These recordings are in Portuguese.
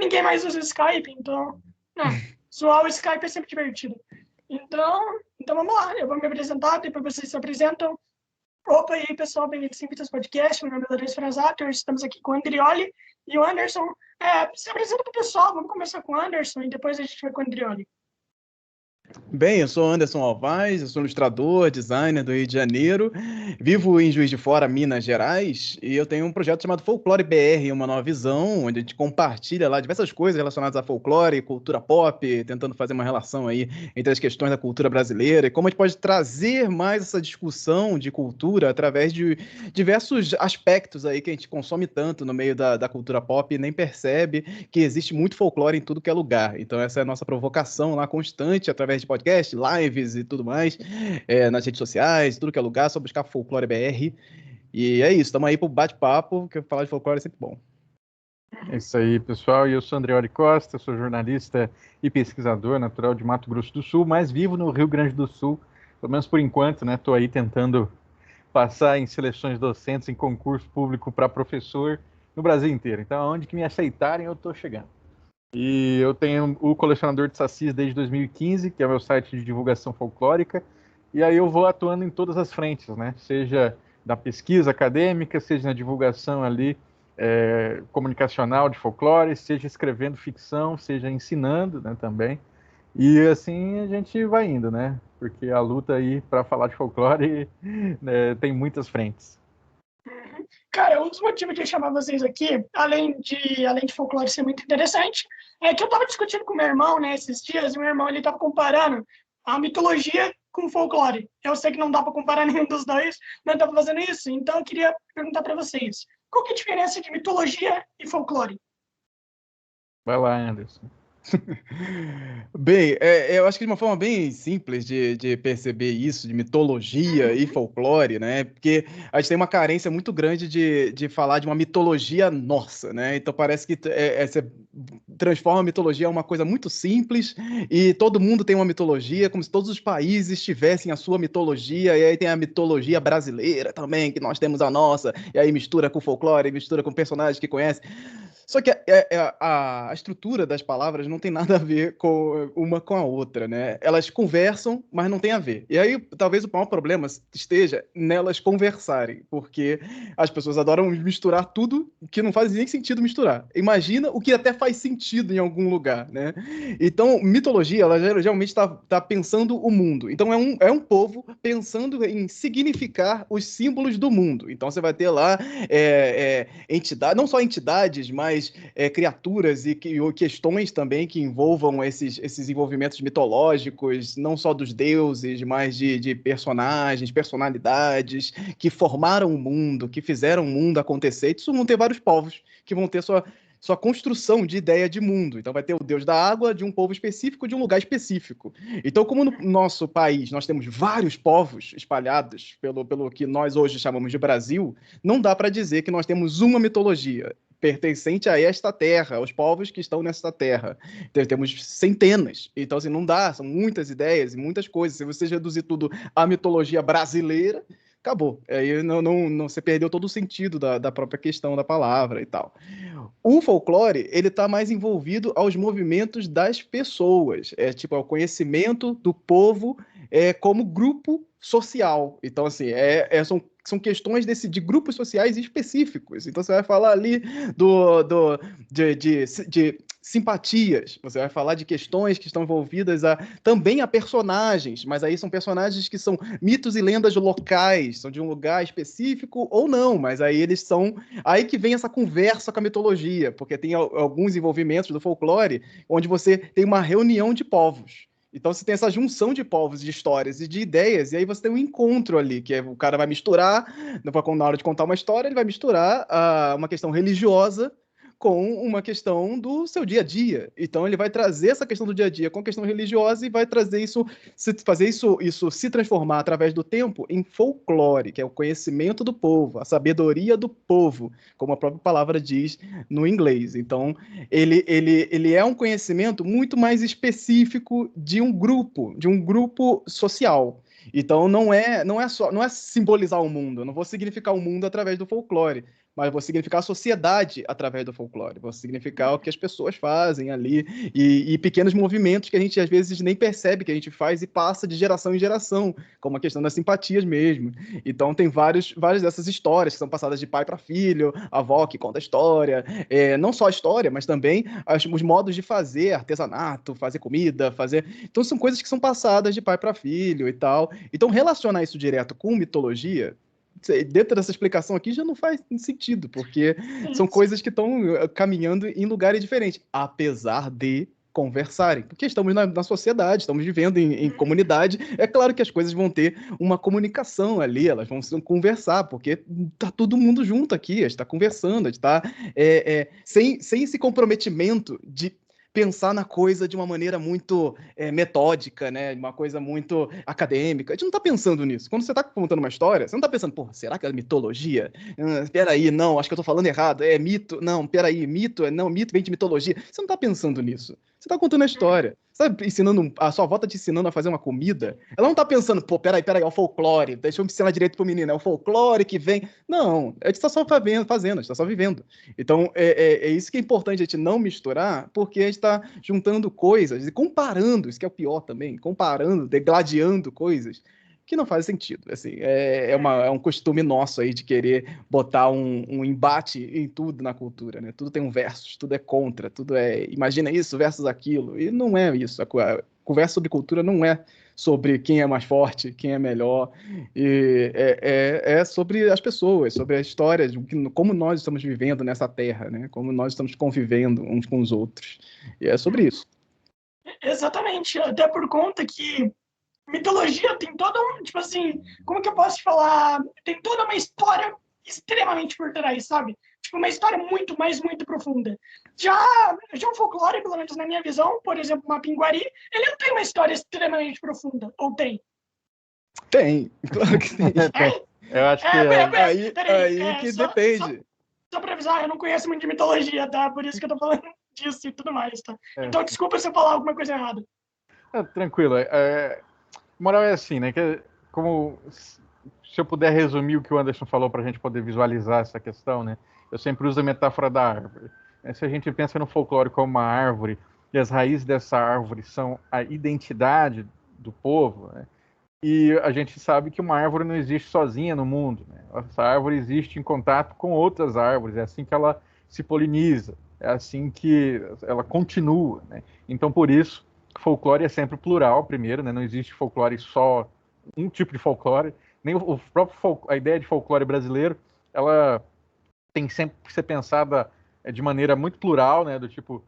ninguém mais usa o Skype, então, zoar o Skype é sempre divertido. Então vamos lá, eu vou me apresentar, depois vocês se apresentam. Opa, e aí pessoal, bem-vindos ao Vitas Podcast, meu nome é Larissa Franzato, estamos aqui com o Andrioli e o Anderson. Se apresenta para o pessoal, vamos começar com o Anderson e depois a gente vai com o Andrioli. Bem, eu sou Anderson Alvaz, eu sou ilustrador, designer do Rio de Janeiro, vivo em Juiz de Fora, Minas Gerais, e eu tenho um projeto chamado Folclore BR, uma nova visão, onde a gente compartilha lá diversas coisas relacionadas a folclore, cultura pop, tentando fazer uma relação aí entre as questões da cultura brasileira e como a gente pode trazer mais essa discussão de cultura através de diversos aspectos aí que a gente consome tanto no meio da cultura pop e nem percebe que existe muito folclore em tudo que é lugar. Então essa é a nossa provocação lá constante, através de podcast, lives e tudo mais, nas redes sociais, tudo que é lugar, só buscar Folclore BR. E é isso, estamos aí pro bate-papo, que falar de folclore é sempre bom. É isso aí, pessoal. Eu sou Andrioli Costa, sou jornalista e pesquisador natural de Mato Grosso do Sul, mas vivo no Rio Grande do Sul, pelo menos por enquanto, né? Estou aí tentando passar em seleções docentes, em concurso público para professor no Brasil inteiro. Então, aonde que me aceitarem, eu estou chegando. E eu tenho o Colecionador de Sacis desde 2015, que é o meu site de divulgação folclórica, e aí eu vou atuando em todas as frentes, né? Seja da pesquisa acadêmica, seja na divulgação ali comunicacional de folclore, seja escrevendo ficção, seja ensinando, né, também. E assim a gente vai indo, né? Porque a luta aí para falar de folclore né, tem muitas frentes. Cara, um dos motivos de eu chamar vocês aqui, além de folclore ser muito interessante, é que eu estava discutindo com meu irmão, né, esses dias, e meu irmão ele estava comparando a mitologia com o folclore. Eu sei que não dá para comparar nenhum dos dois, mas eu estava fazendo isso, então eu queria perguntar para vocês, qual que é a diferença de mitologia e folclore? Vai lá, Anderson. Bem, eu acho que de uma forma bem simples de perceber isso, de mitologia e folclore, né? Porque a gente tem uma carência muito grande de falar de uma mitologia nossa, né? Então parece que você transforma a mitologia em uma coisa muito simples e todo mundo tem uma mitologia, como se todos os países tivessem a sua mitologia, e aí tem a mitologia brasileira também, que nós temos a nossa, e aí mistura com folclore, mistura com personagens que conhece. Só que a estrutura das palavras não tem nada a ver com uma com a outra, né? Elas conversam, mas não tem a ver. E aí, talvez o maior problema esteja nelas conversarem, porque as pessoas adoram misturar tudo que não faz nem sentido misturar. Imagina o que até faz sentido em algum lugar, né? Então, mitologia, ela geralmente está pensando o mundo. Então, é um povo pensando em significar os símbolos do mundo. Então, você vai ter lá entidades, não só entidades, mas criaturas e questões também que envolvam esses envolvimentos mitológicos, não só dos deuses, mas de personagens, personalidades que formaram o mundo, que fizeram o mundo acontecer. Isso vão ter vários povos que vão ter sua construção de ideia de mundo. Então vai ter o deus da água de um povo específico, de um lugar específico. Então, como no nosso país nós temos vários povos espalhados pelo que nós hoje chamamos de Brasil, não dá para dizer que nós temos uma mitologia pertencente a esta terra, aos povos que estão nesta terra. Então, temos centenas. Então, assim, não dá, são muitas ideias e muitas coisas. Se você reduzir tudo à mitologia brasileira, acabou. Aí você perdeu todo o sentido da própria questão da palavra e tal. O folclore, ele está mais envolvido aos movimentos das pessoas, tipo, ao conhecimento do povo como grupo social. Então, assim, são questões de grupos sociais específicos. Então, você vai falar ali de simpatias, você vai falar de questões que estão envolvidas também a personagens, mas aí são personagens que são mitos e lendas locais, são de um lugar específico ou não, mas aí eles são... Aí que vem essa conversa com a mitologia, porque tem alguns envolvimentos do folclore onde você tem uma reunião de povos. Então você tem essa junção de povos, de histórias e de ideias, e aí você tem um encontro ali, que o cara vai misturar, na hora de contar uma história, ele vai misturar uma questão religiosa com uma questão do seu dia a dia. Então ele vai trazer essa questão do dia a dia com a questão religiosa e vai trazer fazer isso se transformar através do tempo em folclore, que é o conhecimento do povo, a sabedoria do povo, como a própria palavra diz no inglês. Então ele é um conhecimento muito mais específico de um grupo social. Então não é simbolizar o mundo, eu não vou significar o mundo através do folclore. mas vou significar a sociedade através do folclore, vou significar o que as pessoas fazem ali, e pequenos movimentos que a gente às vezes nem percebe que a gente faz e passa de geração em geração, como a questão das simpatias mesmo. Então tem várias dessas histórias que são passadas de pai para filho, a avó que conta a história, não só a história, mas também os modos de fazer artesanato, fazer comida, Então são coisas que são passadas de pai para filho e tal. Então relacionar isso direto com mitologia, dentro dessa explicação aqui já não faz sentido, porque são coisas que estão caminhando em lugares diferentes, apesar de conversarem, porque estamos na sociedade, estamos vivendo em comunidade, é claro que as coisas vão ter uma comunicação ali, elas vão conversar, porque tá todo mundo junto aqui, a gente está conversando, a gente está sem esse comprometimento de pensar na coisa de uma maneira muito metódica, né? Uma coisa muito acadêmica. A gente não tá pensando nisso. Quando você tá contando uma história, você não tá pensando, pô, será que é mitologia? Peraí, não, acho que eu tô falando errado. É mito? Não, peraí, mito? Não, mito vem de mitologia. Você não tá pensando nisso. Você tá contando a história. Você tá ensinando, a sua avó tá te ensinando a fazer uma comida. Ela não tá pensando, pô, peraí, é o folclore. Deixa eu ensinar direito pro menino. É o folclore que vem. Não, a gente tá só fazendo, a gente tá só vivendo. Então, é isso que é importante a gente não misturar, porque a gente está juntando coisas e comparando, isso que é o pior também, comparando, degladiando coisas que não fazem sentido. Assim, é um costume nosso aí de querer botar um embate em tudo na cultura, né? Tudo tem um versus, tudo é contra, tudo é imagina isso versus aquilo, e não é isso. A conversa sobre cultura não é sobre quem é mais forte, quem é melhor, e é sobre as pessoas, sobre a história, de como nós estamos vivendo nessa terra, né? Como nós estamos convivendo uns com os outros. E é sobre isso. Exatamente, até por conta que mitologia tem todo um, tipo assim, como que eu posso te falar? Tem toda uma história extremamente por trás, sabe? Tipo, uma história muito, mas muito profunda. Já o folclore, pelo menos na minha visão, por exemplo, Mapinguari, ele não tem uma história extremamente profunda, ou tem? Tem, claro que tem. Eu acho que aí que depende. Só pra avisar, eu não conheço muito de mitologia, tá? Por isso que eu tô falando disso e tudo mais, tá? Então, desculpa se eu falar alguma coisa errada. Tranquilo. Moral é assim, né? Que como se eu puder resumir o que o Anderson falou para a gente poder visualizar essa questão, né? Eu sempre uso a metáfora da árvore. Se a gente pensa no folclore como uma árvore e as raízes dessa árvore são a identidade do povo, né? E a gente sabe que uma árvore não existe sozinha no mundo, né? Essa árvore existe em contato com outras árvores, é assim que ela se poliniza, é assim que ela continua, né? Então, por isso, folclore é sempre plural, primeiro, né? Não existe folclore só um tipo de folclore, nem o próprio a ideia de folclore brasileiro, ela tem sempre que ser pensada de maneira muito plural, né? Do tipo,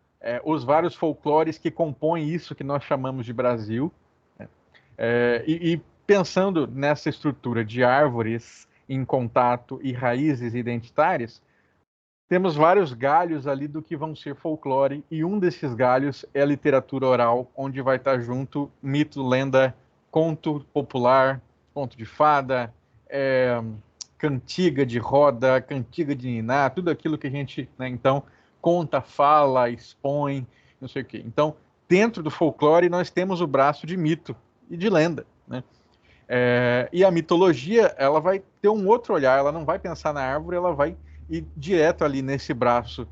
os vários folclores que compõem isso que nós chamamos de Brasil, né? E pensando nessa estrutura de árvores em contato e raízes identitárias, temos vários galhos ali do que vão ser folclore, e um desses galhos é a literatura oral, onde vai estar junto mito, lenda, conto popular, conto de fada, cantiga de roda, cantiga de niná, tudo aquilo que a gente, né, então, conta, fala, expõe, não sei o quê. Então, dentro do folclore, nós temos o braço de mito e de lenda, né? E a mitologia, ela vai ter um outro olhar, ela não vai pensar na árvore, ela vai ir direto ali nesse braço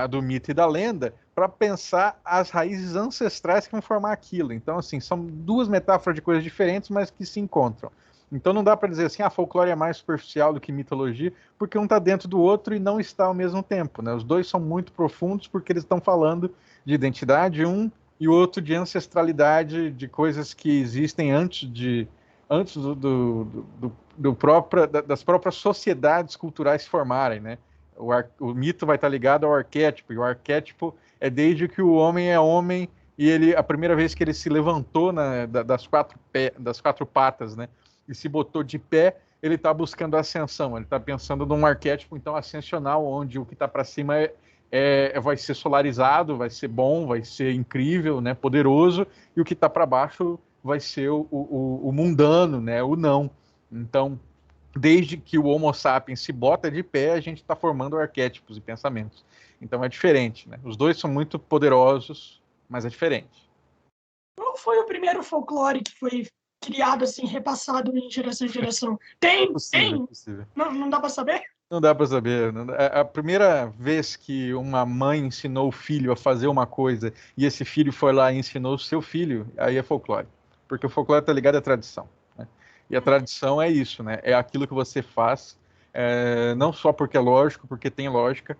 do mito e da lenda para pensar as raízes ancestrais que vão formar aquilo. Então, assim, são duas metáforas de coisas diferentes, mas que se encontram. Então não dá para dizer assim, folclore é mais superficial do que mitologia, porque um está dentro do outro e não está ao mesmo tempo, né? Os dois são muito profundos porque eles estão falando de identidade, e o outro de ancestralidade, de coisas que existem antes das próprias sociedades culturais se formarem, né? O mito vai estar ligado ao arquétipo, e o arquétipo é desde que o homem é homem, e a primeira vez que ele se levantou das quatro patas, né, e se botou de pé, ele está buscando a ascensão, ele está pensando num arquétipo, então, ascensional, onde o que está para cima vai ser solarizado, vai ser bom, vai ser incrível, né, poderoso, e o que está para baixo vai ser o mundano, né, o não. Então, desde que o Homo sapiens se bota de pé, a gente está formando arquétipos e pensamentos. Então é diferente, né? Os dois são muito poderosos, mas é diferente. Qual foi o primeiro folclore que foi criado, assim, repassado em geração em geração? Tem? Possível. Não dá para saber? Não dá para saber. A primeira vez que uma mãe ensinou o filho a fazer uma coisa e esse filho foi lá e ensinou o seu filho, aí é folclore. Porque o folclore está ligado à tradição, né? E a tradição é isso, né? É aquilo que você faz, não só porque é lógico, porque tem lógica,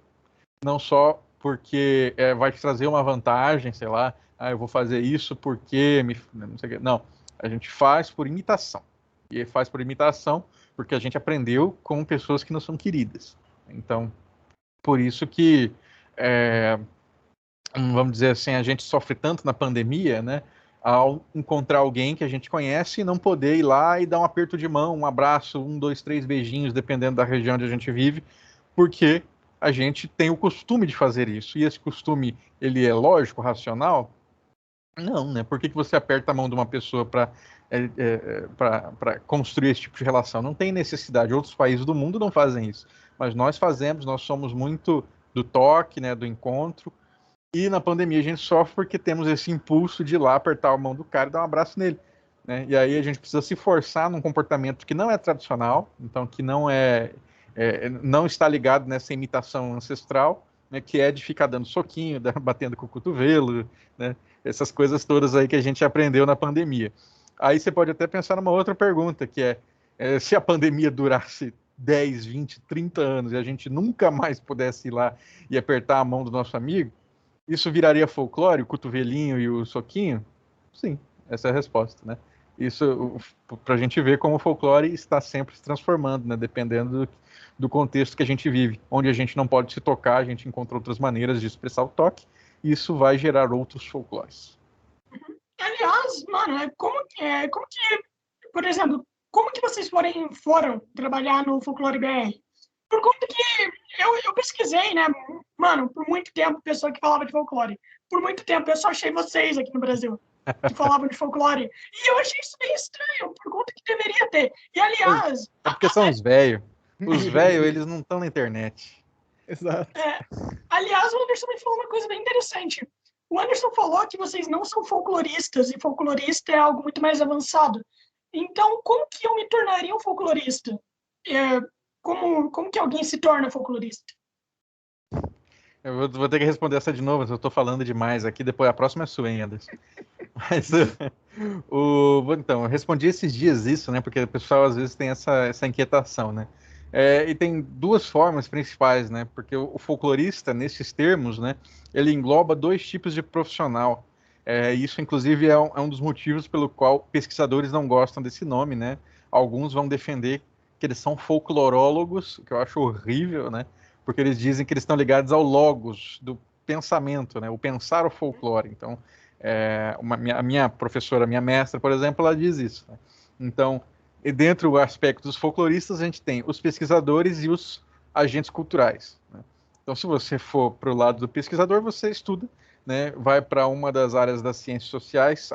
não só porque vai te trazer uma vantagem, sei lá, eu vou fazer isso porque não sei o quê. Não, a gente faz por imitação. E faz por imitação porque a gente aprendeu com pessoas que não são queridas. Então, por isso que, vamos dizer assim, a gente sofre tanto na pandemia, né? Ao encontrar alguém que a gente conhece e não poder ir lá e dar um aperto de mão, um abraço, 2, 3 beijinhos, dependendo da região onde a gente vive, porque a gente tem o costume de fazer isso. E esse costume, ele é lógico, racional? Não, né? Por que você aperta a mão de uma pessoa para construir esse tipo de relação? Não tem necessidade. Outros países do mundo não fazem isso. Mas nós fazemos, nós somos muito do toque, né, do encontro. E na pandemia a gente sofre porque temos esse impulso de ir lá apertar a mão do cara e dar um abraço nele, né? E aí a gente precisa se forçar num comportamento que não é tradicional, então que não está ligado nessa imitação ancestral, né, que é de ficar dando soquinho, batendo com o cotovelo, né, essas coisas todas aí que a gente aprendeu na pandemia. Aí você pode até pensar numa outra pergunta, que se a pandemia durasse 10, 20, 30 anos e a gente nunca mais pudesse ir lá e apertar a mão do nosso amigo, isso viraria folclore, o cotovelinho e o soquinho? Sim, essa é a resposta, né? Isso para a gente ver como o folclore está sempre se transformando, né? Dependendo do contexto que a gente vive. Onde a gente não pode se tocar, a gente encontra outras maneiras de expressar o toque, e isso vai gerar outros folclores. Aliás, mano, por exemplo, como que vocês foram trabalhar no Folclore BR? Por conta que eu pesquisei, né? Mano, por muito tempo, pessoa que falava de folclore. Por muito tempo, eu só achei vocês aqui no Brasil que falavam de folclore. E eu achei isso bem estranho, por conta que deveria ter. E, aliás... É porque são os velhos. Os velhos, eles não estão na internet. Exato. Aliás, o Anderson me falou uma coisa bem interessante. O Anderson falou que vocês não são folcloristas, e folclorista é algo muito mais avançado. Então, como que eu me tornaria um folclorista? Como que alguém se torna folclorista? Eu vou ter que responder essa de novo, eu estou falando demais aqui, depois a próxima é sua, hein, Anderson. Mas, então, eu respondi esses dias isso, né, porque o pessoal às vezes tem essa inquietação, né. E tem duas formas principais, né, porque o folclorista, nesses termos, né, ele engloba dois tipos de profissional. Isso, inclusive, é um dos motivos pelo qual pesquisadores não gostam desse nome, né. Alguns vão defender que eles são folclorólogos, que eu acho horrível, né, porque eles dizem que eles estão ligados ao logos do pensamento, né, o pensar o folclore. Então, a minha professora, a minha mestra, por exemplo, ela diz isso, né? Então, e dentro do aspecto dos folcloristas, a gente tem os pesquisadores e os agentes culturais, né? Então, se você for para o lado do pesquisador, você estuda, né, vai para uma das áreas das ciências sociais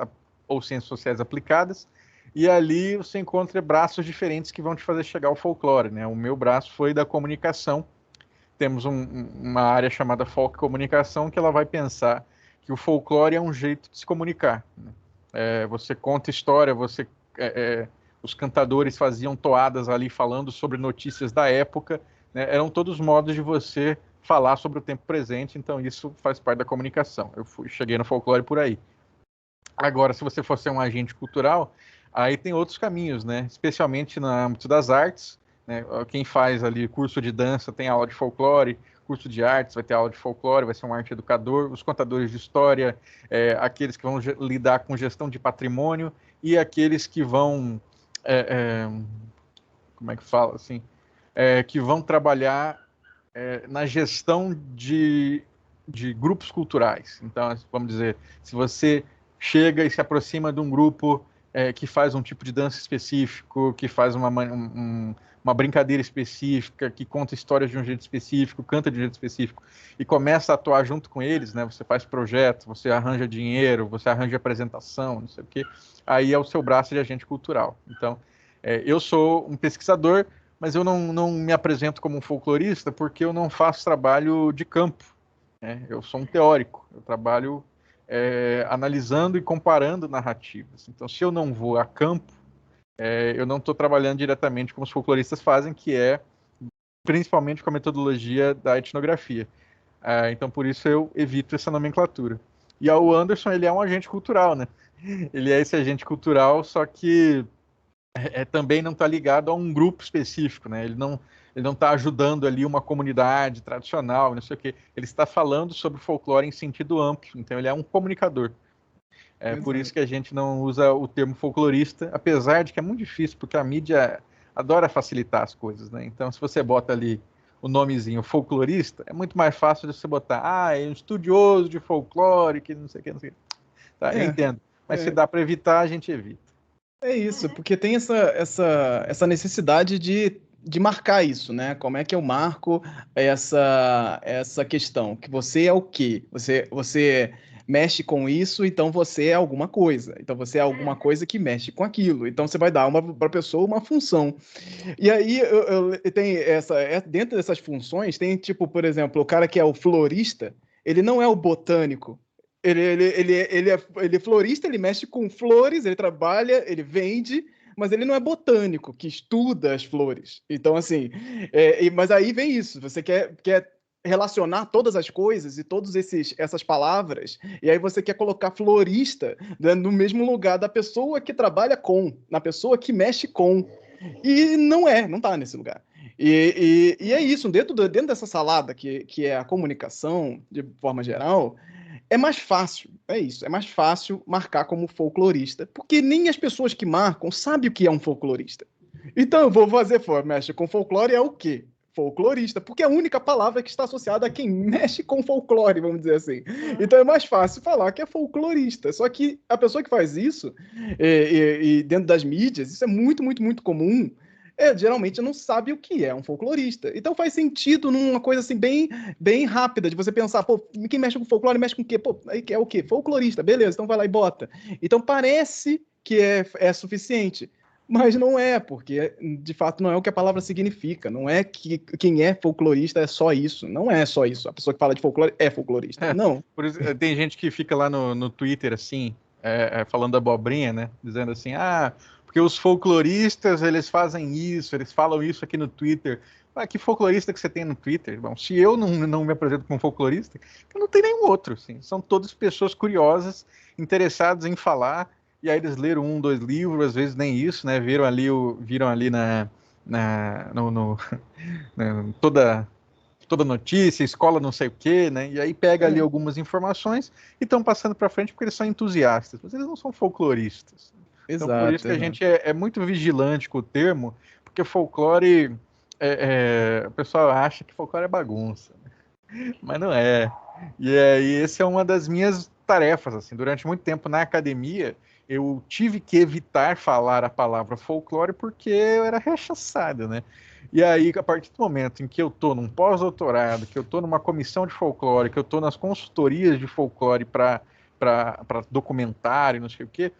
ou ciências sociais aplicadas, e ali você encontra braços diferentes que vão te fazer chegar ao folclore, né? O meu braço foi da comunicação. Temos uma área chamada folk comunicação, que ela vai pensar que o folclore é um jeito de se comunicar, né? Você conta história, os cantadores faziam toadas ali falando sobre notícias da época, né? Eram todos modos de você falar sobre o tempo presente, então isso faz parte da comunicação. Cheguei no folclore por aí. Agora, se você for ser um agente cultural, aí tem outros caminhos, né? Especialmente no âmbito das artes, né? Quem faz ali curso de dança tem aula de folclore, curso de artes vai ter aula de folclore, vai ser um arte educador, os contadores de história, aqueles que vão lidar com gestão de patrimônio e aqueles que vão, como é que fala assim, que vão trabalhar na gestão de grupos culturais. Então, vamos dizer, se você chega e se aproxima de um grupo que faz um tipo de dança específico, que faz uma brincadeira específica, que conta histórias de um jeito específico, canta de um jeito específico, e começa a atuar junto com eles, né? Você faz projeto, você arranja dinheiro, você arranja apresentação, não sei o quê, aí é o seu braço de agente cultural. Então, eu sou um pesquisador, mas eu não me apresento como um folclorista porque eu não faço trabalho de campo, né? Eu sou um teórico, eu trabalho analisando e comparando narrativas. Então, se eu não vou a campo, eu não estou trabalhando diretamente como os folcloristas fazem, que é principalmente com a metodologia da etnografia. Então, por isso eu evito essa nomenclatura. E o Anderson, ele é um agente cultural, né? Ele é esse agente cultural, só que também não está ligado a um grupo específico, né? Ele não está ajudando ali uma comunidade tradicional, não sei o quê. Ele está falando sobre folclore em sentido amplo, então ele é um comunicador. Por isso que a gente não usa o termo folclorista, apesar de que é muito difícil, porque a mídia adora facilitar as coisas, né? Então, se você bota ali o nomezinho folclorista, é muito mais fácil de você botar, é um estudioso de folclore, que não sei o que, não sei o que. Tá, eu entendo. Mas se dá para evitar, a gente evita. É isso, porque tem essa necessidade de marcar isso, né? Como é que eu marco essa questão? Que você é o quê? Você mexe com isso, então você é alguma coisa. Então você é alguma coisa que mexe com aquilo. Então você vai dar para a pessoa uma função. E aí tem dentro dessas funções, tem tipo, por exemplo, o cara que é o florista, ele não é o botânico. Ele é florista, ele mexe com flores, ele trabalha, ele vende, mas ele não é botânico, que estuda as flores. Então, assim, mas aí vem isso, você quer relacionar todas as coisas e todas essas palavras, e aí você quer colocar florista, né, no mesmo lugar da pessoa que trabalha na pessoa que mexe com. E não tá nesse lugar. E é isso, dentro dessa salada que é a comunicação, de forma geral, é mais fácil, é isso, é mais fácil marcar como folclorista, porque nem as pessoas que marcam sabem o que é um folclorista. Então eu vou mexe com folclore é o quê? Folclorista, porque é a única palavra que está associada a quem mexe com folclore, vamos dizer assim. Então é mais fácil falar que é folclorista. Só que a pessoa que faz isso, e dentro das mídias, isso é muito, muito, muito comum, geralmente não sabe o que é um folclorista. Então faz sentido numa coisa assim bem, bem rápida, de você pensar, pô, quem mexe com folclore mexe com o quê? Pô, aí é o quê? Folclorista, beleza, então vai lá e bota. Então parece que é suficiente. Mas não é, porque de fato não é o que a palavra significa. Não é que quem é folclorista é só isso. Não é só isso. A pessoa que fala de folclore é folclorista. Não. Por isso, tem gente que fica lá no Twitter, assim, falando abobrinha, né? Dizendo assim, porque os folcloristas, eles fazem isso, eles falam isso aqui no Twitter. Que folclorista que você tem no Twitter? Bom, se eu não me apresento como folclorista, eu não tenho nenhum outro, assim. São todas pessoas curiosas, interessadas em falar, e aí eles leram 1, 2 livros, às vezes nem isso, né? Viram ali toda notícia, escola não sei o quê, né? E aí pega ali algumas informações e estão passando para frente porque eles são entusiastas, mas eles não são folcloristas. Então, Exato, por isso que a gente é muito vigilante com o termo, porque folclore, o pessoal acha que folclore é bagunça, né? Mas não é. E aí, essa é uma das minhas tarefas, assim, durante muito tempo na academia, eu tive que evitar falar a palavra folclore porque eu era rechaçado, né? E aí, a partir do momento em que eu estou num pós-doutorado, que eu estou numa comissão de folclore, que eu estou nas consultorias de folclore para documentário, não sei o quê,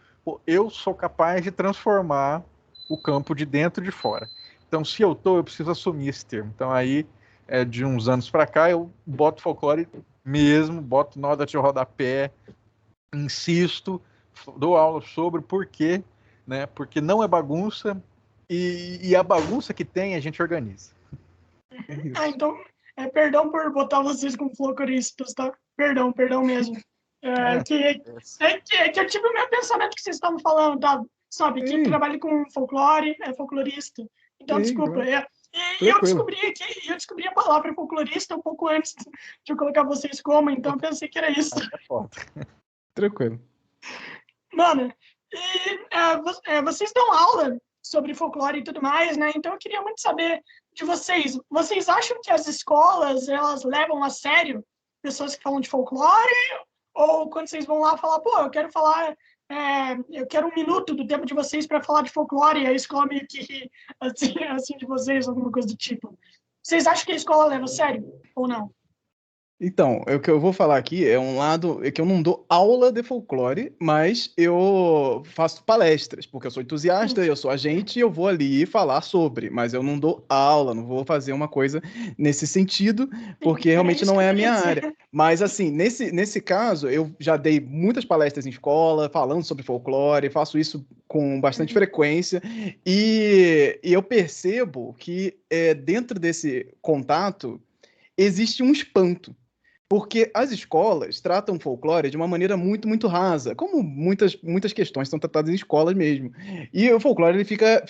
eu sou capaz de transformar o campo de dentro e de fora. Então, se eu preciso assumir esse termo. Então, aí, de uns anos para cá, eu boto folclore mesmo, boto nota de rodapé, insisto, dou aula sobre por quê, né? Porque não é bagunça e a bagunça que tem a gente organiza. Então, perdão por botar vocês como folcloristas, tá? Perdão mesmo. Que eu tive o meu pensamento que vocês estavam falando, tá? Sabe, quem trabalha com folclore é folclorista. Então, desculpa. E eu descobri a palavra folclorista um pouco antes de eu colocar vocês como, então eu pensei que era isso. Tranquilo. Mano, vocês dão aula sobre folclore e tudo mais, né? Então eu queria muito saber de vocês. Vocês acham que as escolas, elas levam a sério pessoas que falam de folclore? Ou quando vocês vão lá falar, pô, eu quero falar, eu quero 1 minuto do tempo de vocês para falar de folclore, e a escola meio que assim de vocês, alguma coisa do tipo. Vocês acham que a escola leva a sério ou não? Então, o que eu vou falar aqui é um lado é que eu não dou aula de folclore, mas eu faço palestras, porque eu sou entusiasta, eu sou agente e eu vou ali falar sobre, mas eu não dou aula, não vou fazer uma coisa nesse sentido, Sim, porque era realmente isso não que é eu a ia minha área. dizer. Mas, assim, nesse caso, eu já dei muitas palestras em escola, falando sobre folclore, faço isso com bastante Uhum. frequência, e eu percebo que dentro desse contato existe um espanto. Porque as escolas tratam o folclore de uma maneira muito, muito rasa, como muitas questões são tratadas em escolas mesmo. E o folclore ele fica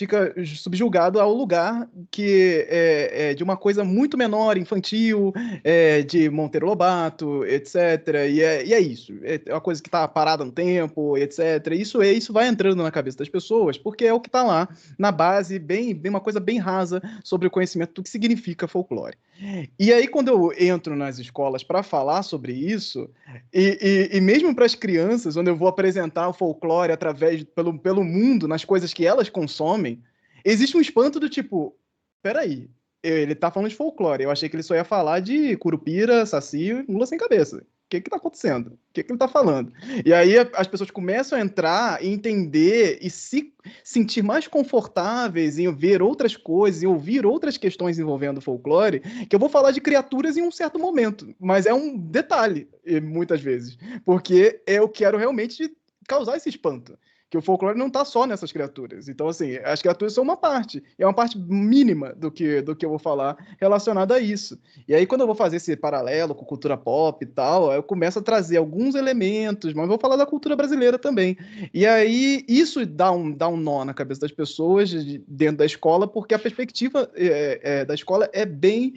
subjugado ao lugar que é de uma coisa muito menor, infantil, de Monteiro Lobato, etc. E é isso. É uma coisa que está parada no tempo, etc. Isso vai entrando na cabeça das pessoas, porque é o que está lá na base, bem uma coisa bem rasa sobre o conhecimento do que significa folclore. E aí, quando eu entro nas escolas para falar sobre isso, e mesmo para as crianças, onde eu vou apresentar o folclore pelo mundo, nas coisas que elas consomem, existe um espanto do tipo: peraí, ele tá falando de folclore, eu achei que ele só ia falar de Curupira, Saci e Mula Sem Cabeça. O que que tá acontecendo? O que que ele tá falando? E aí as pessoas começam a entrar e entender e se sentir mais confortáveis em ver outras coisas, em ouvir outras questões envolvendo o folclore, que eu vou falar de criaturas em um certo momento, mas é um detalhe, muitas vezes, porque eu quero realmente causar esse espanto. Que o folclore não está só nessas criaturas. Então, assim, as criaturas são uma parte, é uma parte mínima do que eu vou falar relacionado a isso. E aí, quando eu vou fazer esse paralelo com cultura pop e tal, eu começo a trazer alguns elementos, mas vou falar da cultura brasileira também. E aí, isso dá um nó na cabeça das pessoas dentro da escola, porque a perspectiva da escola é bem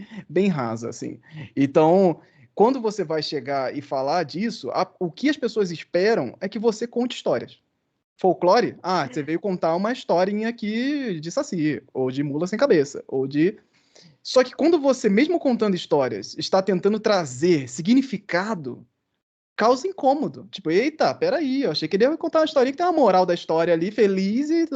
rasa, assim. Então, quando você vai chegar e falar disso, o que as pessoas esperam é que você conte histórias. Folclore? Ah, você veio contar uma historinha aqui de Saci, ou de Mula Sem Cabeça, ou de. Só que quando você, mesmo contando histórias, está tentando trazer significado, causa incômodo. Tipo, eita, peraí, eu achei que ele ia contar uma historinha que tem uma moral da história ali, feliz, e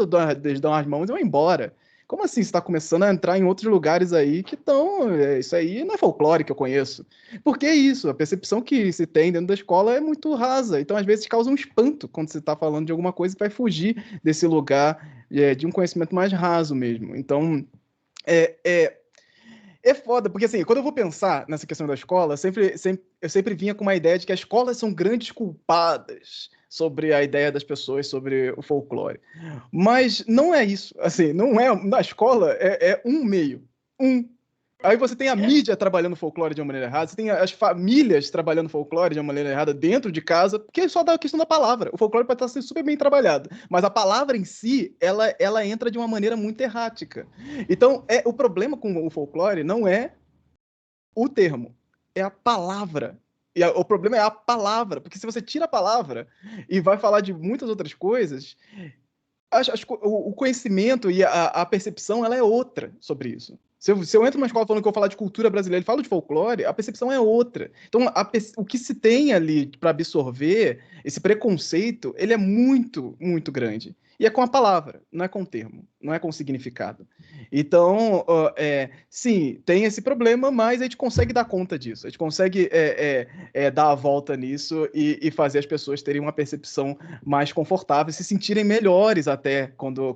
eles dão as mãos e vão embora. Como assim você está começando a entrar em outros lugares aí que estão. Isso aí não é folclore que eu conheço. Por que isso? A percepção que se tem dentro da escola é muito rasa. Então, às vezes, causa um espanto quando você está falando de alguma coisa que vai fugir desse lugar de um conhecimento mais raso mesmo. Então, é, é, é foda, porque assim, quando eu vou pensar nessa questão da escola, eu sempre vinha com uma ideia de que as escolas são grandes culpadas sobre a ideia das pessoas sobre o folclore. Mas não é isso. Assim, não é. Na escola é um meio. Um. Aí você tem a mídia trabalhando folclore de uma maneira errada, você tem as famílias trabalhando folclore de uma maneira errada dentro de casa, porque é só da questão da palavra. O folclore pode estar sendo super bem trabalhado, mas a palavra em si, ela entra de uma maneira muito errática. Então, o problema com o folclore não é o termo, é a palavra. O problema é a palavra, porque se você tira a palavra e vai falar de muitas outras coisas, o conhecimento e a percepção ela é outra sobre isso. Se eu entro numa escola falando que eu vou falar de cultura brasileira e falo de folclore, a percepção é outra. Então, o que se tem ali para absorver, esse preconceito, ele é muito, muito grande. E é com a palavra, não é com o termo, não é com o significado. Então, sim, tem esse problema, mas a gente consegue dar conta disso. A gente consegue dar a volta nisso e fazer as pessoas terem uma percepção mais confortáveis, se sentirem melhores até quando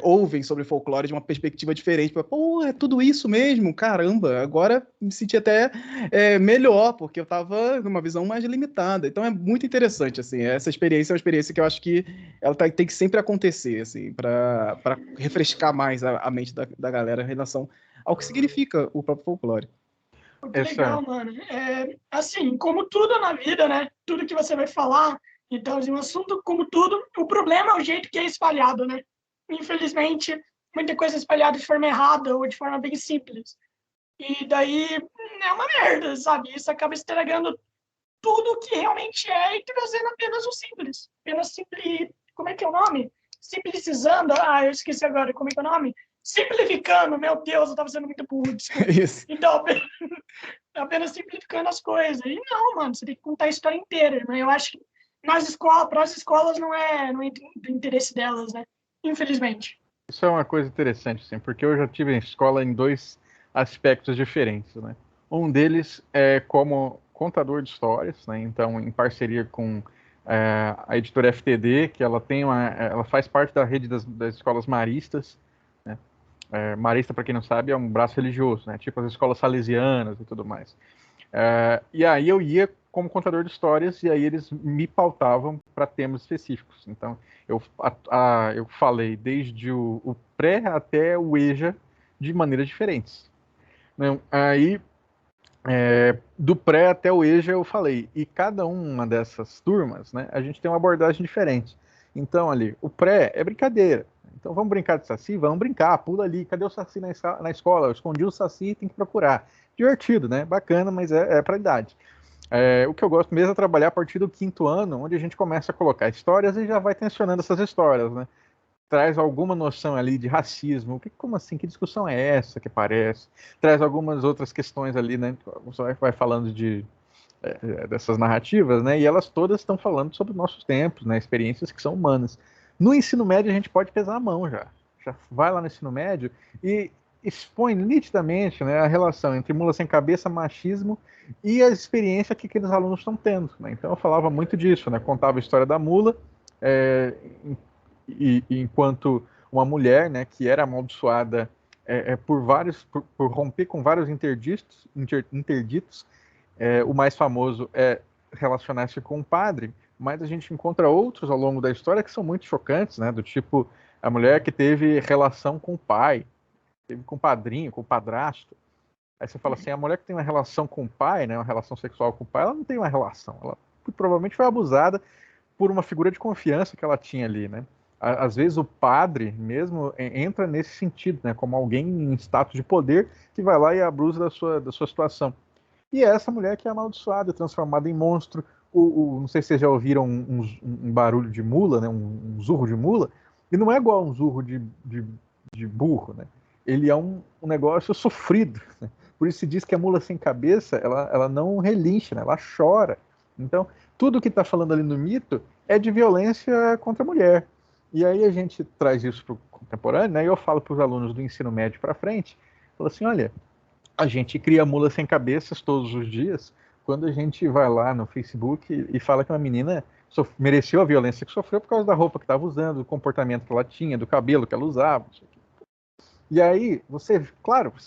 ouvem sobre folclore de uma perspectiva diferente. Pô, é tudo isso mesmo? Caramba, agora me senti até melhor, porque eu estava com uma visão mais limitada. Então é muito interessante, assim, essa experiência é uma experiência que eu acho que ela tem que sempre acontecer, assim, para refrescar mais a mente da galera em relação ao que significa o próprio folclore. Muito Essa, legal, mano. Assim, como tudo na vida, né? Tudo que você vai falar, então, um assunto como tudo, o problema é o jeito que é espalhado, né? Infelizmente, muita coisa é espalhada de forma errada ou de forma bem simples. E daí é uma merda, sabe? Isso acaba estragando tudo o que realmente é e trazendo apenas o simples. Apenas simples. Como é que é o nome? Simplicizando. Ah, eu esqueci agora. Como é que é o nome? Simplificando. Meu Deus, eu tava sendo muito burro, desculpa. Isso. Então, apenas simplificando as coisas. E não, mano, você tem que contar a história inteira. Mas eu acho que para as escolas não é do interesse delas, né? Infelizmente. isso é uma coisa interessante, assim, porque eu já tive em escola em dois aspectos diferentes, né? Um deles é como contador de histórias, né? Então, em parceria com a editora FTD, que ela faz parte da rede das escolas maristas, né? Marista, para quem não sabe, é um braço religioso, né? Tipo as escolas salesianas e tudo mais. E aí eu ia como contador de histórias e aí eles me pautavam para temas específicos. Então, eu falei desde o pré até o EJA de maneiras diferentes. Né? Aí, do pré até o EJA eu falei, e cada uma dessas turmas, né, a gente tem uma abordagem diferente. Então, ali, o pré é brincadeira. Então, vamos brincar de saci? Vamos brincar, pula ali. Cadê o saci na escola? Eu escondi o saci, tem que procurar. Divertido, né? Bacana, mas é para a idade. O que eu gosto mesmo é trabalhar a partir do 5º ano, onde a gente começa a colocar histórias e já vai tensionando essas histórias, né? Traz alguma noção ali de racismo. Como assim? Que discussão é essa que parece? Traz algumas outras questões ali, né? Você vai falando dessas narrativas, né? E elas todas estão falando sobre nossos tempos, né? Experiências que são humanas. No ensino médio a gente pode pesar a mão já. Já vai lá no ensino médio e expõe nitidamente, né, a relação entre mula sem cabeça, machismo e a experiência que aqueles alunos estão tendo, né? Então eu falava muito disso, né? Contava a história da mula, enquanto uma mulher, né, que era amaldiçoada por romper com vários interditos. O mais famoso é relacionar-se com o padre, mas a gente encontra outros ao longo da história que são muito chocantes, né? Do tipo a mulher que teve relação com o pai, teve com o padrinho, com o padrasto. Aí você fala assim, a mulher que tem uma relação com o pai, né, uma relação sexual com o pai, ela não tem uma relação. Ela provavelmente foi abusada por uma figura de confiança que ela tinha ali, né? Às vezes o padre mesmo entra nesse sentido, né, como alguém em status de poder que vai lá e abusa da sua situação. E é essa mulher que é amaldiçoada, transformada em monstro. Não sei se vocês já ouviram um barulho de mula, né, um zurro de mula, e não é igual um zurro de burro, né? Ele é um negócio sofrido, né? Por isso se diz que a mula sem cabeça, ela não relincha, né? Ela chora. Então, tudo que está falando ali no mito é de violência contra a mulher. E aí a gente traz isso para o contemporâneo, né? E eu falo para os alunos do ensino médio para frente, falo assim, olha, a gente cria mula sem cabeças todos os dias quando a gente vai lá no Facebook e fala que uma menina mereceu a violência que sofreu por causa da roupa que estava usando, do comportamento que ela tinha, do cabelo que ela usava. E aí, você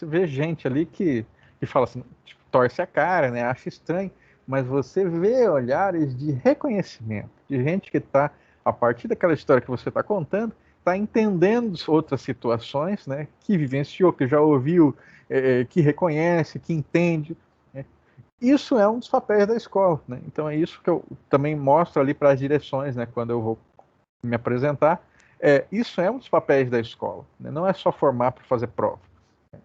vê gente ali que fala assim, tipo, torce a cara, né, acha estranho, mas você vê olhares de reconhecimento, de gente que está, a partir daquela história que você está contando, está entendendo outras situações, né, que vivenciou, que já ouviu, que reconhece, que entende. Né? Isso é um dos papéis da escola. Né? Então é isso que eu também mostro ali para as direções, né, quando eu vou me apresentar. Isso é um dos papéis da escola. Né? Não é só formar para fazer prova.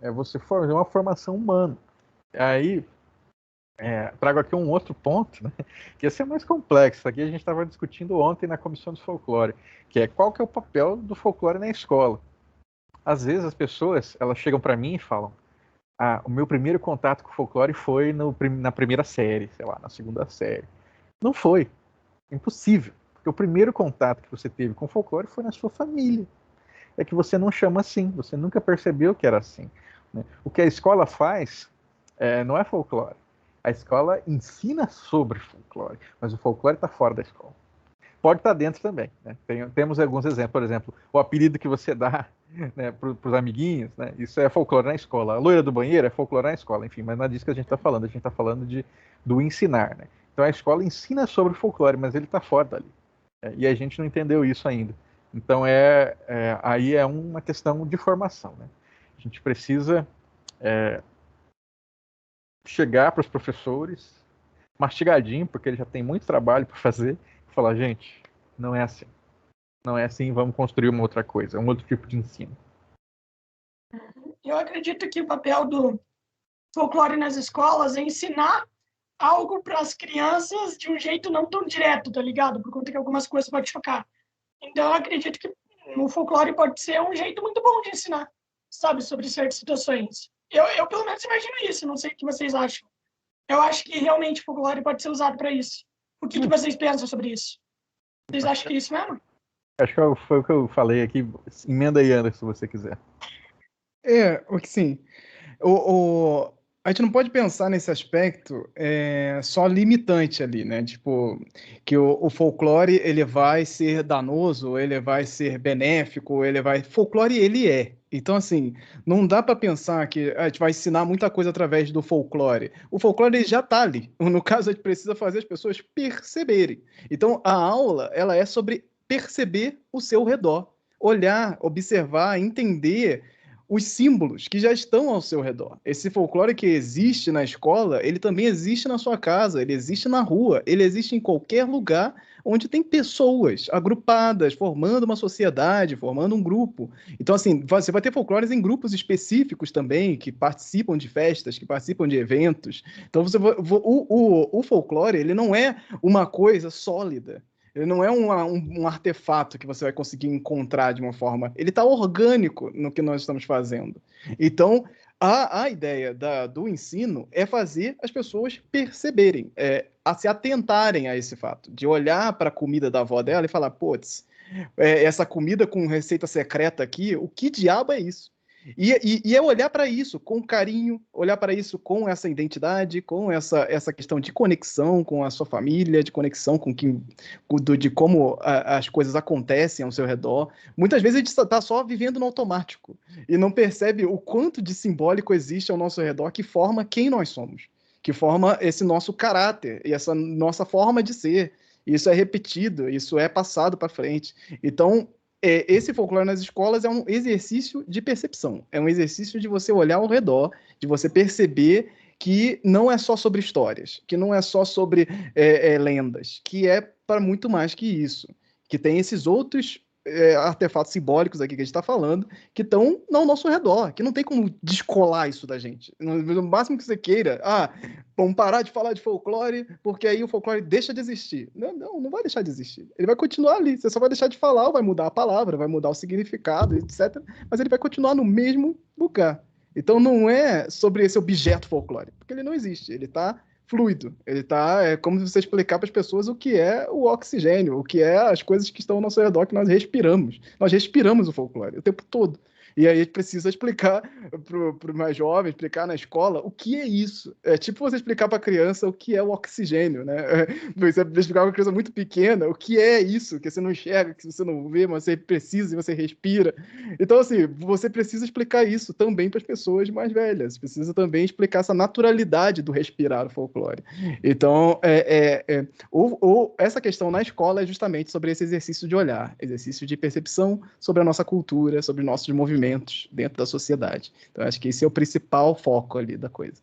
É você fazer uma formação humana. Aí, trago aqui um outro ponto, né? Que esse é mais complexo. Aqui a gente estava discutindo ontem na comissão de folclore, que é qual que é o papel do folclore na escola. Às vezes as pessoas elas chegam para mim e falam: o meu primeiro contato com o folclore foi na primeira série, sei lá, na segunda série. Não foi. Impossível. Porque o primeiro contato que você teve com o folclore foi na sua família. É que você não chama assim, você nunca percebeu que era assim. Né? O que a escola faz não é folclore. A escola ensina sobre folclore, mas o folclore está fora da escola. Pode estar dentro também. Né? Temos alguns exemplos, por exemplo, o apelido que você dá, né, para os amiguinhos, né? Isso é folclore na escola. A loira do banheiro é folclore na escola, enfim, mas não é disso que a gente está falando. A gente está falando do ensinar. Né? Então a escola ensina sobre o folclore, mas ele está fora dali. E a gente não entendeu isso ainda. Então aí é uma questão de formação. Né? A gente precisa chegar para os professores mastigadinho, porque ele já tem muito trabalho para fazer, e falar, gente, não é assim. Não é assim, vamos construir uma outra coisa, um outro tipo de ensino. Eu acredito que o papel do folclore nas escolas é ensinar algo para as crianças de um jeito não tão direto, tá ligado? Por conta que algumas coisas podem chocar. Então, eu acredito que o folclore pode ser um jeito muito bom de ensinar, sabe, sobre certas situações. Eu pelo menos imagino isso, não sei o que vocês acham. Eu acho que realmente o folclore pode ser usado para isso. O que vocês pensam sobre isso? Vocês acham que é isso mesmo? Acho que foi o que eu falei aqui. Emenda aí, Anderson, se você quiser. O que sim. A gente não pode pensar nesse aspecto só limitante ali, né? Tipo, que o folclore ele vai ser danoso, ele vai ser benéfico, ele vai. Folclore ele é. Então, assim, não dá para pensar que a gente vai ensinar muita coisa através do folclore. O folclore ele já está ali. No caso, a gente precisa fazer as pessoas perceberem. Então, a aula ela é sobre perceber o seu redor, olhar, observar, entender os símbolos que já estão ao seu redor. Esse folclore que existe na escola, ele também existe na sua casa, ele existe na rua, ele existe em qualquer lugar onde tem pessoas agrupadas, formando uma sociedade, formando um grupo. Então, assim, você vai ter folclores em grupos específicos também, que participam de festas, que participam de eventos. Então, o folclore, ele não é uma coisa sólida. Ele não é um artefato que você vai conseguir encontrar de uma forma. Ele está orgânico no que nós estamos fazendo. Então, a ideia do ensino é fazer as pessoas perceberem, a se atentarem a esse fato, de olhar para a comida da avó dela e falar, putz, essa comida com receita secreta aqui, o que diabo é isso? E é olhar para isso com carinho, olhar para isso com essa identidade, com essa questão de conexão com a sua família, de conexão de como as coisas acontecem ao seu redor. Muitas vezes a gente está só vivendo no automático e não percebe o quanto de simbólico existe ao nosso redor que forma quem nós somos, que forma esse nosso caráter e essa nossa forma de ser. Isso é repetido, isso é passado para frente. Então, esse folclore nas escolas é um exercício de percepção, é um exercício de você olhar ao redor, de você perceber que não é só sobre histórias, que não é só sobre lendas, que é para muito mais que isso, que tem esses outros artefatos simbólicos aqui que a gente está falando, que estão ao nosso redor, que não tem como descolar isso da gente. No máximo que você queira, vamos parar de falar de folclore, porque aí o folclore deixa de existir. Não vai deixar de existir. Ele vai continuar ali, você só vai deixar de falar, ou vai mudar a palavra, vai mudar o significado, etc. Mas ele vai continuar no mesmo lugar. Então não é sobre esse objeto folclórico, porque ele não existe, ele está fluido. Ele tá, é como se você explicar para as pessoas o que é o oxigênio, o que é as coisas que estão ao nosso redor que nós respiramos. Nós respiramos o folclore o tempo todo. E aí a gente precisa explicar para os mais jovens, explicar na escola o que é isso. É tipo você explicar para a criança o que é o oxigênio, né? Você explicar para uma criança muito pequena o que é isso, que você não enxerga, que você não vê, mas você precisa e você respira. Então, assim, você precisa explicar isso também para as pessoas mais velhas. Você precisa também explicar essa naturalidade do respirar o folclore. Então, essa questão na escola é justamente sobre esse exercício de olhar, exercício de percepção sobre a nossa cultura, sobre nossos movimentos dentro da sociedade. Então, acho que esse é o principal foco ali da coisa.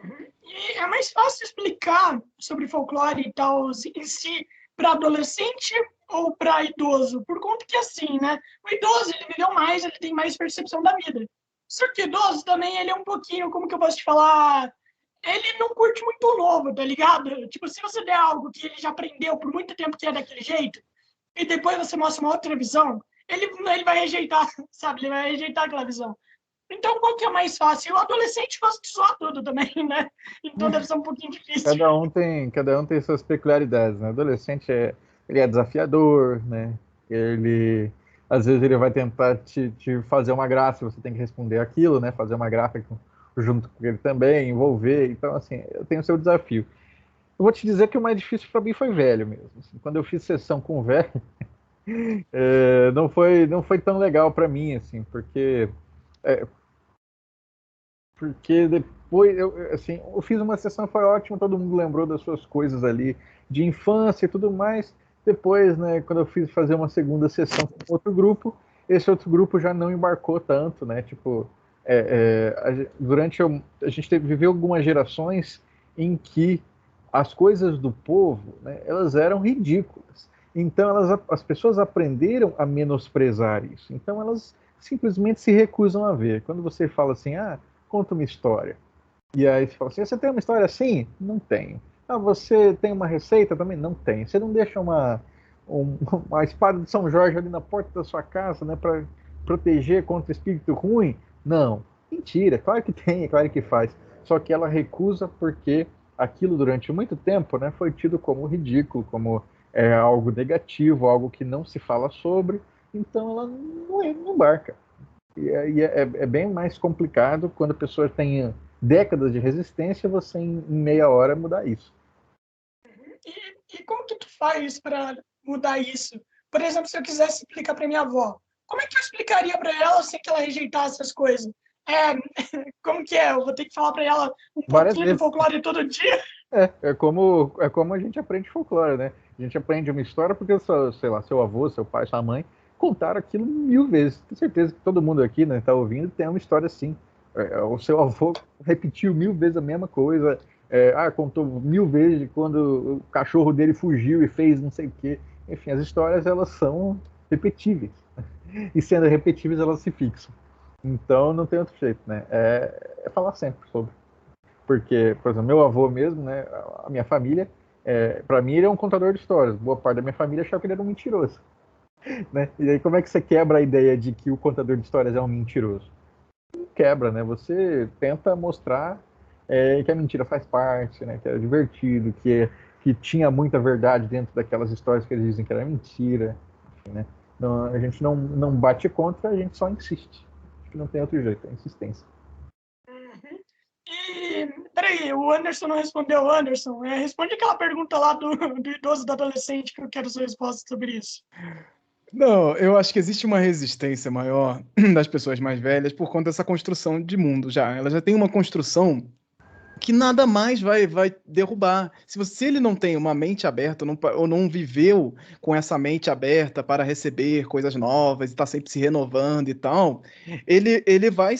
E é mais fácil explicar sobre folclore e tal em si para adolescente ou para idoso? Por conta que, assim, né? O idoso, ele viveu mais, ele tem mais percepção da vida. Só que o idoso também, ele é um pouquinho, como que eu posso te falar? Ele não curte muito o novo, tá ligado? Tipo, se você der algo que ele já aprendeu por muito tempo que é daquele jeito, e depois você mostra uma outra visão, ele vai rejeitar, sabe? Ele vai rejeitar aquela visão. Então, qual que é mais fácil? O adolescente gosta de zoar tudo também, né? Então deve ser um pouquinho difícil. Cada um tem suas peculiaridades, né? O adolescente ele é desafiador, né? Às vezes ele vai tentar te fazer uma graça, você tem que responder aquilo, né? Fazer uma graça junto com ele também, envolver. Então, assim, eu tenho o seu desafio. Eu vou te dizer que o mais difícil para mim foi velho mesmo. Assim, quando eu fiz sessão com velho, não foi tão legal para mim, assim, porque depois eu fiz uma sessão, foi ótimo, todo mundo lembrou das suas coisas ali de infância e tudo mais. Depois, né, quando eu fiz fazer uma segunda sessão com outro grupo, esse outro grupo já não embarcou tanto, né? Tipo, a gente viveu algumas gerações em que as coisas do povo, né, elas eram ridículas. Então as pessoas aprenderam a menosprezar isso. Então elas simplesmente se recusam a ver. Quando você fala assim, conta uma história. E aí você fala assim, você tem uma história assim? Não tenho. Você tem uma receita? Também não tenho. Você não deixa uma espada de São Jorge ali na porta da sua casa, né, para proteger contra espírito ruim? Não. Mentira, claro que tem, claro que faz. Só que ela recusa porque aquilo durante muito tempo, né, foi tido como ridículo, como algo negativo, algo que não se fala sobre. Então ela não embarca. E é bem mais complicado quando a pessoa tem décadas de resistência, você em meia hora mudar isso. E como que tu faz para mudar isso? Por exemplo, se eu quisesse explicar para minha avó, como é que eu explicaria para ela sem que ela rejeitasse as coisas? Como que é? Eu vou ter que falar para ela um Várias pouquinho do vezes. folclore todo dia? É como a gente aprende folclore, né? A gente aprende uma história porque, sei lá, seu avô, seu pai, sua mãe contaram aquilo 1000 vezes. Tenho certeza que todo mundo aqui, né, tá ouvindo, tem uma história assim. O seu avô repetiu 1000 vezes a mesma coisa. Contou 1000 vezes de quando o cachorro dele fugiu e fez não sei o quê. Enfim, as histórias, elas são repetíveis. E sendo repetíveis, elas se fixam. Então, não tem outro jeito, né? É falar sempre sobre. Porque, por exemplo, meu avô mesmo, né, a minha família, para mim ele é um contador de histórias. Boa parte da minha família achava que ele era um mentiroso. Né? E aí como é que você quebra a ideia de que o contador de histórias é um mentiroso? Quebra, né? Você tenta mostrar que a mentira faz parte, né? Que era divertido, que tinha muita verdade dentro daquelas histórias que eles dizem que era mentira. Enfim, né? Não, a gente não bate contra, a gente só insiste. Acho que não tem outro jeito, é insistência. Uhum. E, peraí, o Anderson não respondeu. Anderson, responde aquela pergunta lá do idoso e do adolescente, que eu quero sua resposta sobre isso. Não, eu acho que existe uma resistência maior das pessoas mais velhas por conta dessa construção de mundo já. Ela já tem uma construção que nada mais vai derrubar. Se ele não tem uma mente aberta ou não viveu com essa mente aberta para receber coisas novas e está sempre se renovando e tal, ele vai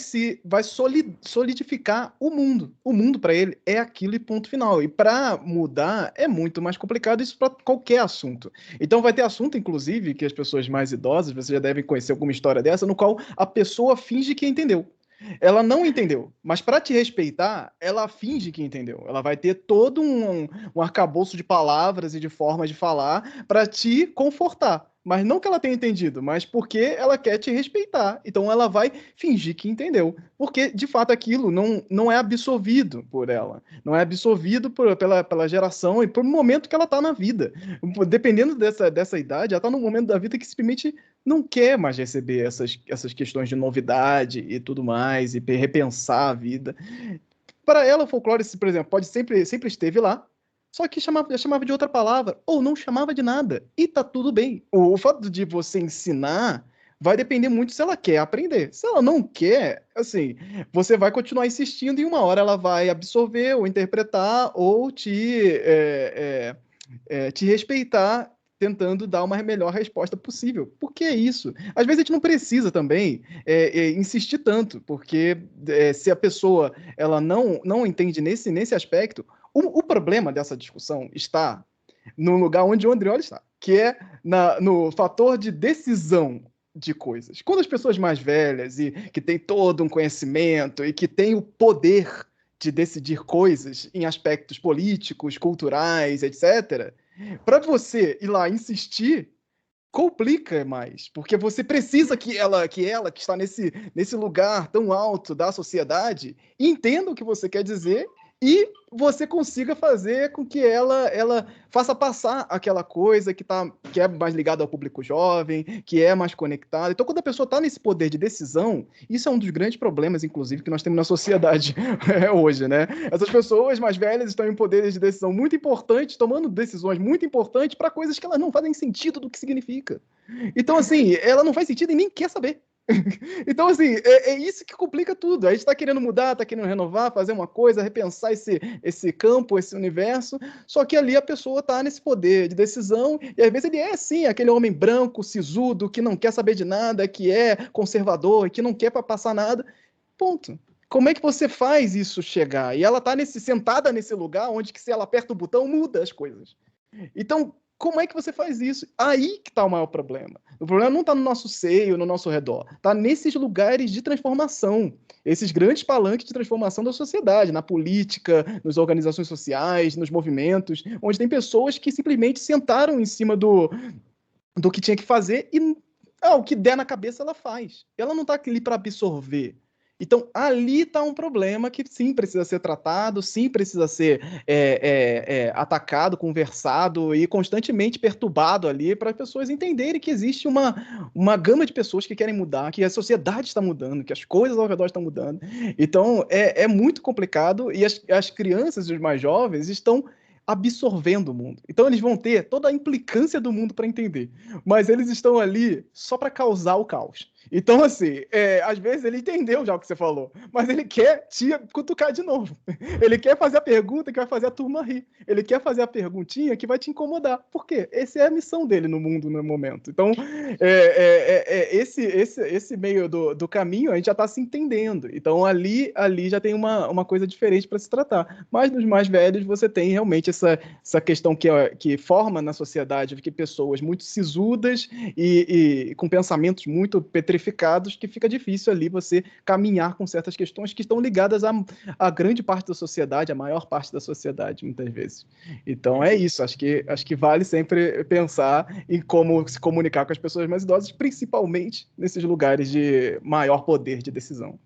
solidificar o mundo. O mundo para ele é aquilo e ponto final. E para mudar é muito mais complicado isso para qualquer assunto. Então vai ter assunto, inclusive, que as pessoas mais idosas, vocês já devem conhecer alguma história dessa, no qual a pessoa finge que entendeu. Ela não entendeu, mas para te respeitar, ela finge que entendeu. Ela vai ter todo um arcabouço de palavras e de formas de falar para te confortar. Mas não que ela tenha entendido, mas porque ela quer te respeitar. Então ela vai fingir que entendeu. Porque, de fato, aquilo não é absorvido por ela. Não é absorvido pela geração e por momento que ela está na vida. Dependendo dessa idade, ela está num momento da vida que simplesmente não quer mais receber essas questões de novidade e tudo mais, e repensar a vida. Para ela, o folclore, por exemplo, sempre esteve lá, só que chamava de outra palavra, ou não chamava de nada, e tá tudo bem. O fato de você ensinar vai depender muito se ela quer aprender. Se ela não quer, assim, você vai continuar insistindo e uma hora ela vai absorver ou interpretar ou te respeitar tentando dar uma melhor resposta possível. Por que isso? Às vezes a gente não precisa também insistir tanto, porque se a pessoa ela não entende nesse aspecto, o problema dessa discussão está no lugar onde o Andrioli está, que é no fator de decisão de coisas. Quando as pessoas mais velhas e que têm todo um conhecimento e que têm o poder de decidir coisas em aspectos políticos, culturais, etc., para você ir lá insistir, complica mais, porque você precisa que ela que está nesse lugar tão alto da sociedade entenda o que você quer dizer e você consiga fazer com que ela faça passar aquela coisa que é mais ligada ao público jovem, que é mais conectada. Então, quando a pessoa está nesse poder de decisão, isso é um dos grandes problemas, inclusive, que nós temos na sociedade hoje, né? Essas pessoas mais velhas estão em poderes de decisão muito importantes, tomando decisões muito importantes para coisas que elas não fazem sentido do que significa. Então, assim, ela não faz sentido e nem quer saber. Então, assim, é isso que complica tudo. A gente está querendo mudar, está querendo renovar, fazer uma coisa, repensar esse campo, esse universo, só que ali a pessoa está nesse poder de decisão, e às vezes ele é, sim, aquele homem branco, sisudo, que não quer saber de nada, que é conservador, que não quer passar nada. Ponto. Como é que você faz isso chegar? E ela está sentada nesse lugar onde que se ela aperta o botão, muda as coisas. Então, como é que você faz isso? Aí que está o maior problema. O problema não está no nosso seio, no nosso redor. Está nesses lugares de transformação. Esses grandes palanques de transformação da sociedade, na política, nas organizações sociais, nos movimentos, onde tem pessoas que simplesmente sentaram em cima do que tinha que fazer e o que der na cabeça ela faz. Ela não está ali para absorver. Então, ali está um problema que sim precisa ser tratado, sim precisa ser atacado, conversado e constantemente perturbado ali para as pessoas entenderem que existe uma gama de pessoas que querem mudar, que a sociedade está mudando, que as coisas ao redor estão mudando. Então, é muito complicado e as crianças e os mais jovens estão absorvendo o mundo. Então, eles vão ter toda a implicância do mundo para entender, mas eles estão ali só para causar o caos. Então, assim, às vezes ele entendeu já o que você falou, mas ele quer te cutucar de novo. Ele quer fazer a pergunta que vai fazer a turma rir. Ele quer fazer a perguntinha que vai te incomodar. Por quê? Essa é a missão dele no mundo no momento. Então, esse meio do caminho a gente já está se entendendo. Então, ali já tem uma coisa diferente para se tratar. Mas nos mais velhos você tem realmente essa questão que forma na sociedade que pessoas muito sisudas e com pensamentos muito petrificados, que fica difícil ali você caminhar com certas questões que estão ligadas à grande parte da sociedade, à maior parte da sociedade, muitas vezes. Então é isso, acho que vale sempre pensar em como se comunicar com as pessoas mais idosas, principalmente nesses lugares de maior poder de decisão.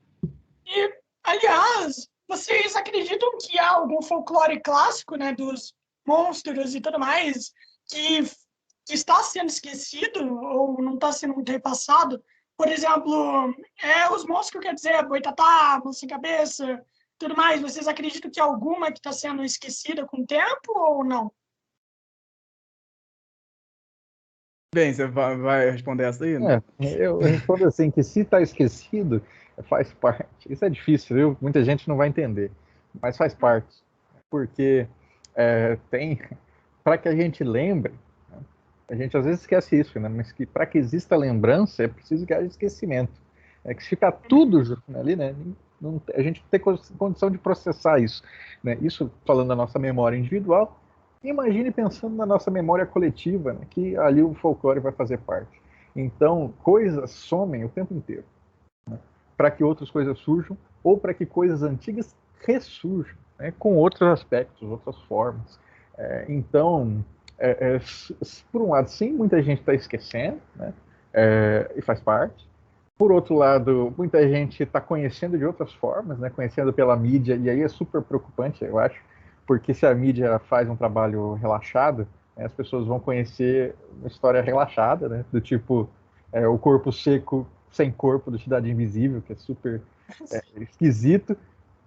E, aliás, vocês acreditam que há algum folclore clássico, né, dos monstros e tudo mais, que está sendo esquecido ou não está sendo muito repassado? Por exemplo, os monstros, quer dizer, boitatá, mão sem cabeça, tudo mais. Vocês acreditam que alguma que está sendo esquecida com o tempo ou não? Bem, você vai responder essa aí, né? Eu respondo assim, que se está esquecido, faz parte. Isso é difícil, viu? Muita gente não vai entender, mas faz parte. Porque tem, para que a gente lembre, né? A gente às vezes esquece isso, né? Mas que para que exista lembrança, é preciso que haja esquecimento. Que se ficar tudo ali, né? A gente tem condição de processar isso, né? Isso falando da nossa memória individual. Imagine pensando na nossa memória coletiva, né? Que ali o folclore vai fazer parte. Então, coisas somem o tempo inteiro, né? Para que outras coisas surjam ou para que coisas antigas ressurjam, né? Com outros aspectos, outras formas. Então, por um lado, sim, muita gente está esquecendo, né? E faz parte. Por outro lado, muita gente está conhecendo de outras formas, né? Conhecendo pela mídia, e aí é super preocupante, eu acho, porque se a mídia faz um trabalho relaxado, né, as pessoas vão conhecer uma história relaxada, né? Do tipo o corpo seco sem corpo do Cidade Invisível, que é super esquisito,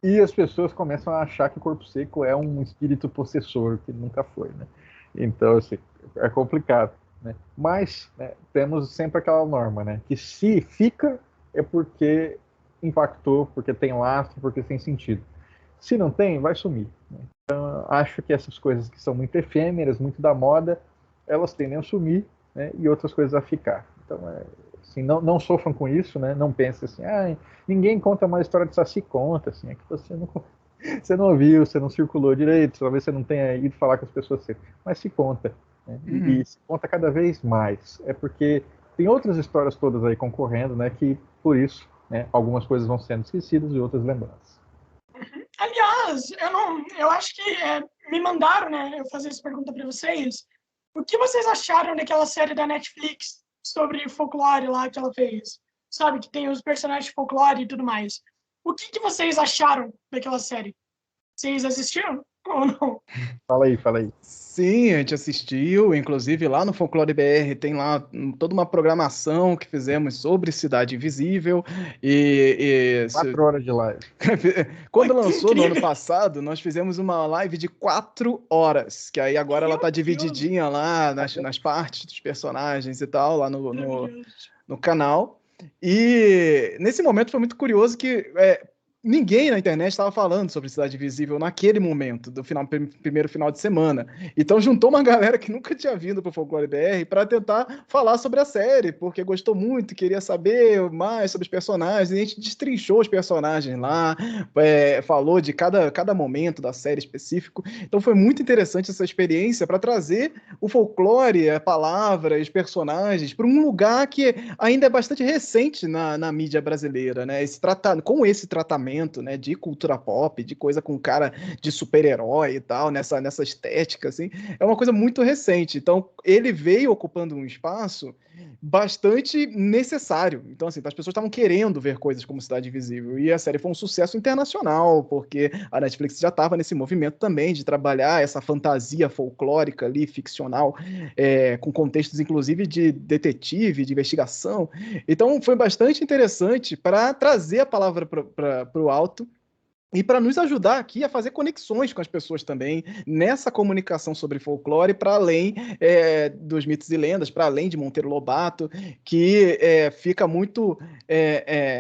e as pessoas começam a achar que o corpo seco é um espírito possessor, que nunca foi, né? Então, assim, é complicado, né? Mas, né, temos sempre aquela norma, né? Que se fica é porque impactou, porque tem lastro, porque tem sentido. Se não tem, vai sumir, né? Então, acho que essas coisas que são muito efêmeras, muito da moda, elas tendem a sumir, né? E outras coisas a ficar. Então, assim, não sofram com isso, né? Não pensem assim, ninguém conta mais história de Saci, conta, assim, é que você não ouviu, você não circulou direito, talvez você não tenha ido falar com as pessoas certas, mas se conta, né? E se conta cada vez mais. É porque tem outras histórias todas aí concorrendo, né? Que por isso, né, algumas coisas vão sendo esquecidas e outras lembradas. Aliás, eu acho que me mandaram, né, eu fazer essa pergunta para vocês. O que vocês acharam daquela série da Netflix sobre folclore lá que ela fez? Sabe, que tem os personagens de folclore e tudo mais. O que vocês acharam daquela série? Vocês assistiram ou não? Fala aí. Sim, a gente assistiu, inclusive lá no Folclore BR tem lá toda uma programação que fizemos sobre Cidade Invisível 4 horas de live. Quando lançou no ano passado, nós fizemos uma live de 4 horas, que aí agora ela tá divididinha lá nas partes dos personagens e tal, lá no canal. E nesse momento foi muito curioso que ninguém na internet estava falando sobre Cidade Invisível naquele momento, primeiro final de semana. Então juntou uma galera que nunca tinha vindo para o Folclore BR para tentar falar sobre a série, porque gostou muito, queria saber mais sobre os personagens. E a gente destrinchou os personagens lá, falou de cada momento da série específico. Então foi muito interessante essa experiência para trazer o folclore, a palavra, os personagens para um lugar que ainda é bastante recente na mídia brasileira, né? Com esse tratamento, né, de cultura pop, de coisa com cara de super-herói e tal, nessa estética, assim, é uma coisa muito recente. Então, ele veio ocupando um espaço bastante necessário. Então, assim, as pessoas estavam querendo ver coisas como Cidade Invisível. E a série foi um sucesso internacional, porque a Netflix já estava nesse movimento também de trabalhar essa fantasia folclórica ali, ficcional, com contextos, inclusive, de detetive, de investigação. Então, foi bastante interessante para trazer a palavra para o alto e para nos ajudar aqui a fazer conexões com as pessoas também nessa comunicação sobre folclore, para além dos mitos e lendas, para além de Monteiro Lobato, que fica muito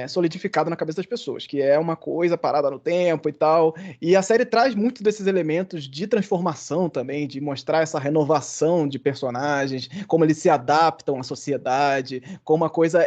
solidificado na cabeça das pessoas, que é uma coisa parada no tempo e tal. E a série traz muito desses elementos de transformação também, de mostrar essa renovação de personagens, como eles se adaptam à sociedade, como a coisa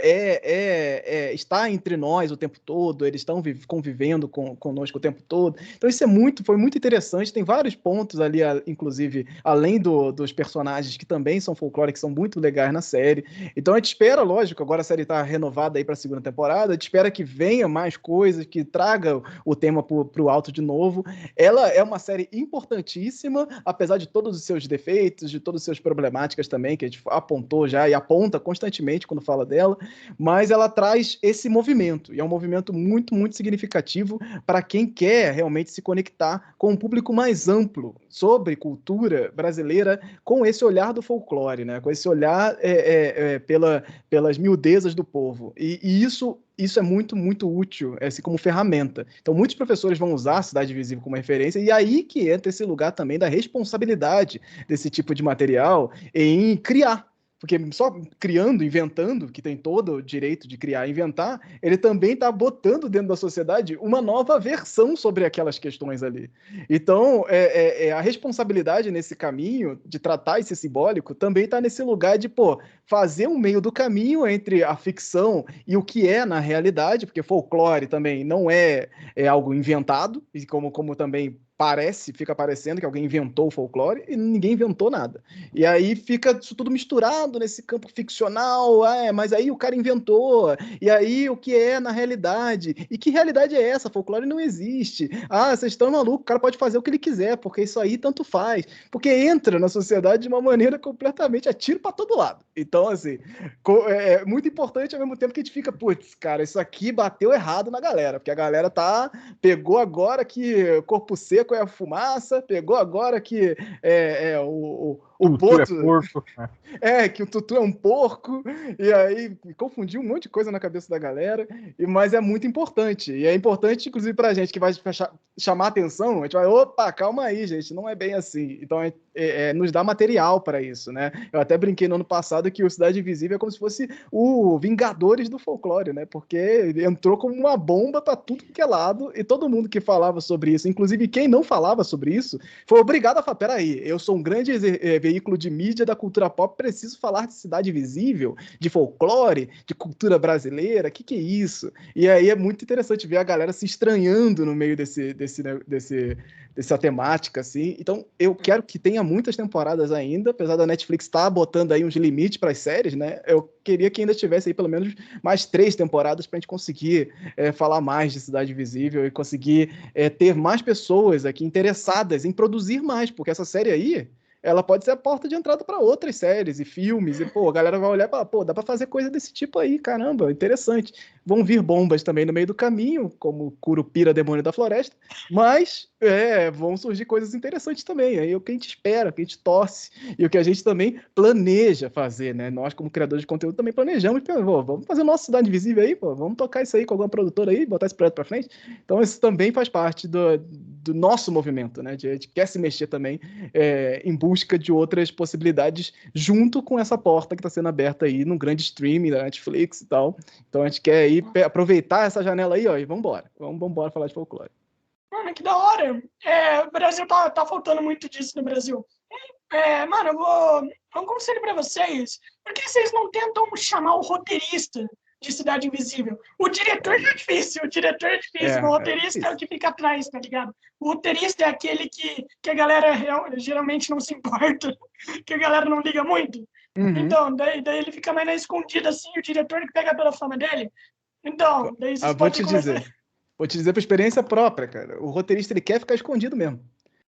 está entre nós o tempo todo, eles estão convivendo conosco o tempo todo. Então isso foi muito interessante, tem vários pontos ali, inclusive, além dos personagens que também são folclore, que são muito legais na série. Então a gente espera, lógico, agora a série está renovada aí para a segunda temporada, a gente espera que venha mais coisas, que traga o tema para o alto de novo. Ela é uma série importantíssima, apesar de todos os seus defeitos, de todas as suas problemáticas também, que a gente apontou já e aponta constantemente quando fala dela, mas ela traz esse movimento, e é um movimento muito, muito significativo para quem quer realmente se conectar com um público mais amplo sobre cultura brasileira, com esse olhar do folclore, né? Com esse olhar pelas miudezas do povo. E isso é muito, muito útil, assim, como ferramenta. Então, muitos professores vão usar a Cidade Invisível como referência, e aí que entra esse lugar também da responsabilidade desse tipo de material em criar. Porque só criando, inventando, que tem todo o direito de criar e inventar, ele também está botando dentro da sociedade uma nova versão sobre aquelas questões ali. Então, a responsabilidade nesse caminho de tratar esse simbólico também está nesse lugar de, fazer um meio do caminho entre a ficção e o que é na realidade, porque folclore também não é algo inventado, e como também fica parecendo que alguém inventou o folclore e ninguém inventou nada. E aí fica isso tudo misturado nesse campo ficcional, mas aí o cara inventou, e aí o que é na realidade? E que realidade é essa? Folclore não existe. Vocês estão malucos, o cara pode fazer o que ele quiser, porque isso aí tanto faz. Porque entra na sociedade de uma maneira completamente a tiro para todo lado. Então, assim, é muito importante ao mesmo tempo que a gente fica, putz, cara, isso aqui bateu errado na galera, porque a galera pegou agora que corpo seco é a fumaça, pegou agora que o Tutu boto é porco. que o Tutu é um porco, e aí confundiu um monte de coisa na cabeça da galera, mas é muito importante, e é importante, inclusive, pra gente que vai chamar atenção, a gente vai, opa, calma aí, gente, não é bem assim. Então, nos dá material para isso, né? Eu até brinquei no ano passado que o Cidade Invisível é como se fosse o Vingadores do folclore, né? Porque entrou como uma bomba para tudo que é lado, e todo mundo que falava sobre isso, inclusive quem não falava sobre isso, foi obrigado a falar, peraí, eu sou um grande veículo de mídia da cultura pop, preciso falar de Cidade Invisível, de folclore, de cultura brasileira, que é isso? E aí é muito interessante ver a galera se estranhando no meio dessa temática, assim. Então, eu quero que tenha muitas temporadas ainda, apesar da Netflix estar botando aí uns limites para as séries, né? Eu queria que ainda tivesse aí pelo menos mais 3 temporadas para a gente conseguir falar mais de Cidade Invisível e conseguir ter mais pessoas aqui interessadas em produzir mais, porque essa série aí, ela pode ser a porta de entrada para outras séries e filmes, e, a galera vai olhar e falar, dá para fazer coisa desse tipo aí, caramba, interessante. Vão vir bombas também no meio do caminho, como Curupira, Demônio da Floresta, mas vão surgir coisas interessantes também, aí é o que a gente espera, o que a gente torce, e o que a gente também planeja fazer, né? Nós, como criadores de conteúdo, também planejamos, vamos fazer nossa Cidade Invisível aí, vamos tocar isso aí com alguma produtora aí, botar esse projeto para frente. Então isso também faz parte do nosso movimento, né? A gente quer se mexer também em busca de outras possibilidades junto com essa porta que está sendo aberta aí no grande streaming da Netflix e tal. Então a gente quer aí aproveitar essa janela aí, e vamos embora falar de folclore. Mano, que da hora. O Brasil tá faltando muito disso no Brasil. Mano, eu vou um conselho para vocês. Por que vocês não tentam chamar o roteirista de Cidade Invisível? O diretor já é difícil, o roteirista é o que fica atrás, tá ligado? O roteirista é aquele que a galera geralmente não se importa, que a galera não liga muito. Uhum. Então, daí ele fica mais na escondida, assim, o diretor que pega pela fama dele. Então, daí vocês podem começar... Vou te dizer por experiência própria, cara. O roteirista, ele quer ficar escondido mesmo.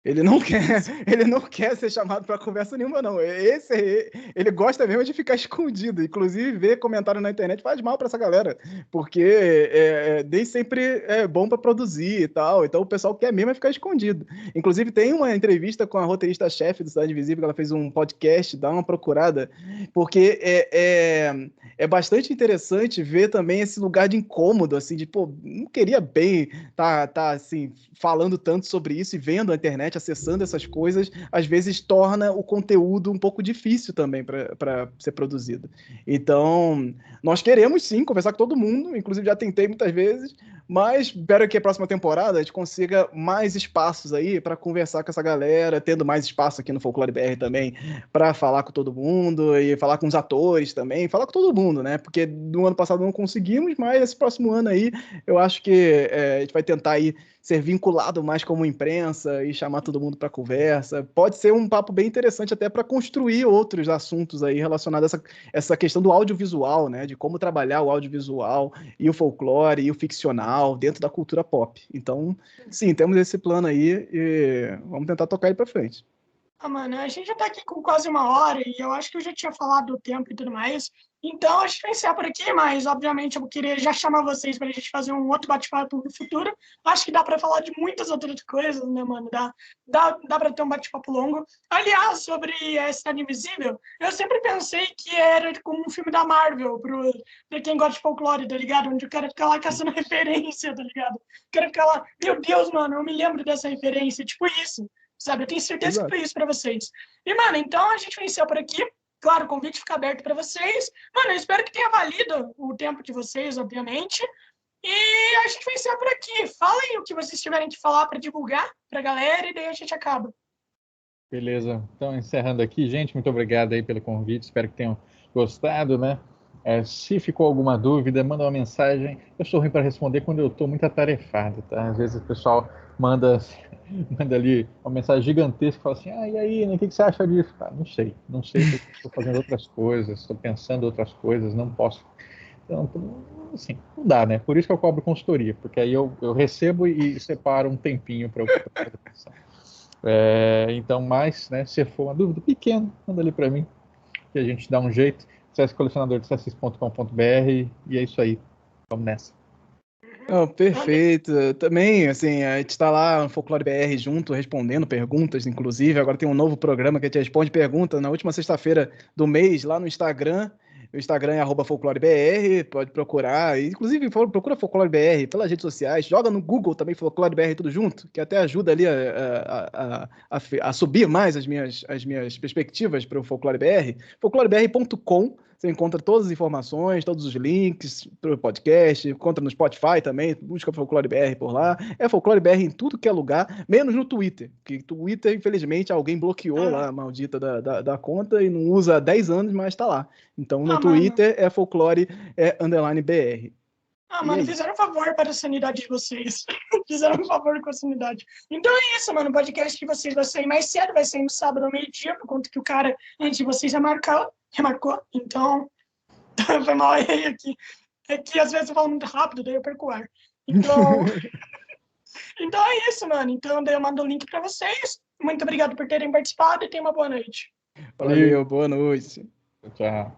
Ele não quer ser chamado para conversa nenhuma, não. Ele gosta mesmo de ficar escondido. Inclusive, ver comentário na internet faz mal para essa galera, porque nem sempre é bom para produzir e tal. Então, o pessoal quer mesmo ficar escondido. Inclusive, tem uma entrevista com a roteirista-chefe do Cidade Invisível, que ela fez um podcast, dá uma procurada, porque é bastante interessante ver também esse lugar de incômodo, assim, de, pô, não queria bem tá assim, falando tanto sobre isso e vendo a internet, acessando essas coisas, às vezes torna o conteúdo um pouco difícil também para ser produzido. Então, nós queremos sim conversar com todo mundo, inclusive já tentei muitas vezes, mas espero que a próxima temporada a gente consiga mais espaços aí para conversar com essa galera, tendo mais espaço aqui no Folclore BR também, para falar com todo mundo e falar com os atores também, falar com todo mundo, né? Porque no ano passado não conseguimos, mas esse próximo ano aí eu acho que a gente vai tentar aí ser vinculado mais como imprensa e chamar todo mundo para conversa. Pode ser um papo bem interessante até para construir outros assuntos aí relacionados a essa questão do audiovisual, né? De como trabalhar o audiovisual e o folclore e o ficcional dentro da cultura pop. Então, sim, temos esse plano aí e vamos tentar tocar ele para frente. Mano, a gente já tá aqui com quase 1 hora e eu acho que eu já tinha falado do tempo e tudo mais. Então, a gente vai encerrar por aqui, mas, obviamente, eu queria já chamar vocês para a gente fazer um outro bate-papo no futuro. Acho que dá para falar de muitas outras coisas, né, mano? Dá para ter um bate-papo longo. Aliás, sobre Cidade Invisível, eu sempre pensei que era como um filme da Marvel, pra quem gosta de folclore, tá ligado? Onde o cara fica lá caçando referência, tá ligado? O cara fica lá, meu Deus, mano, eu me lembro dessa referência, tipo isso. Sabe, eu tenho certeza Exato. que foi isso para vocês. E, mano, então a gente vai iniciar por aqui. Claro, o convite fica aberto para vocês. Mano, eu espero que tenha valido o tempo de vocês, obviamente. E a gente vai iniciar por aqui. Falem o que vocês tiverem que falar para divulgar para a galera e daí a gente acaba. Beleza. Então, encerrando aqui, gente, muito obrigado aí pelo convite. Espero que tenham gostado, né? Se ficou alguma dúvida, manda uma mensagem. Eu sou ruim para responder quando eu estou muito atarefado, tá? Às vezes o pessoal manda ali uma mensagem gigantesca e fala assim, e aí, né, o que você acha disso? Não sei, porque estou fazendo outras coisas, estou pensando outras coisas, não posso. Então, assim, não dá, né? Por isso que eu cobro consultoria, porque aí eu recebo e separo um tempinho para eu pensar. Então, mas, se for uma dúvida pequena, manda ali para mim, que a gente dá um jeito. Acesse colecionadordesassis.com.br e é isso aí. Vamos nessa. Oh, perfeito. Também, assim, a gente está lá no Folclore BR junto, respondendo perguntas, inclusive. Agora tem um novo programa que a gente responde perguntas na última sexta-feira do mês, lá no Instagram. O Instagram é @folclorebr, pode procurar. Inclusive, procura Folclore BR pelas redes sociais. Joga no Google também, Folclore BR, tudo junto, que até ajuda ali a subir mais as minhas perspectivas para o Folclore BR. folclorebr.com. Você encontra todas as informações, todos os links para o podcast, encontra no Spotify também, busca Folclore BR por lá. É Folclore BR em tudo que é lugar, menos no Twitter, porque Twitter, infelizmente, alguém bloqueou lá a maldita da conta e não usa há 10 anos, mas está lá. Então, no Twitter é Folclore _BR. Mano, fizeram um favor para a sanidade de vocês. Fizeram um favor com a sanidade. Então é isso, mano. O podcast de vocês vai sair mais cedo, vai sair no sábado ao meio-dia, por conta que o cara antes de vocês remarcou. Então, foi mal aí aqui. É que às vezes eu falo muito rápido, daí eu perco o ar. Então, então é isso, mano. Então, daí eu mando o link para vocês. Muito obrigado por terem participado e tenham uma boa noite. Valeu, boa noite. Tchau.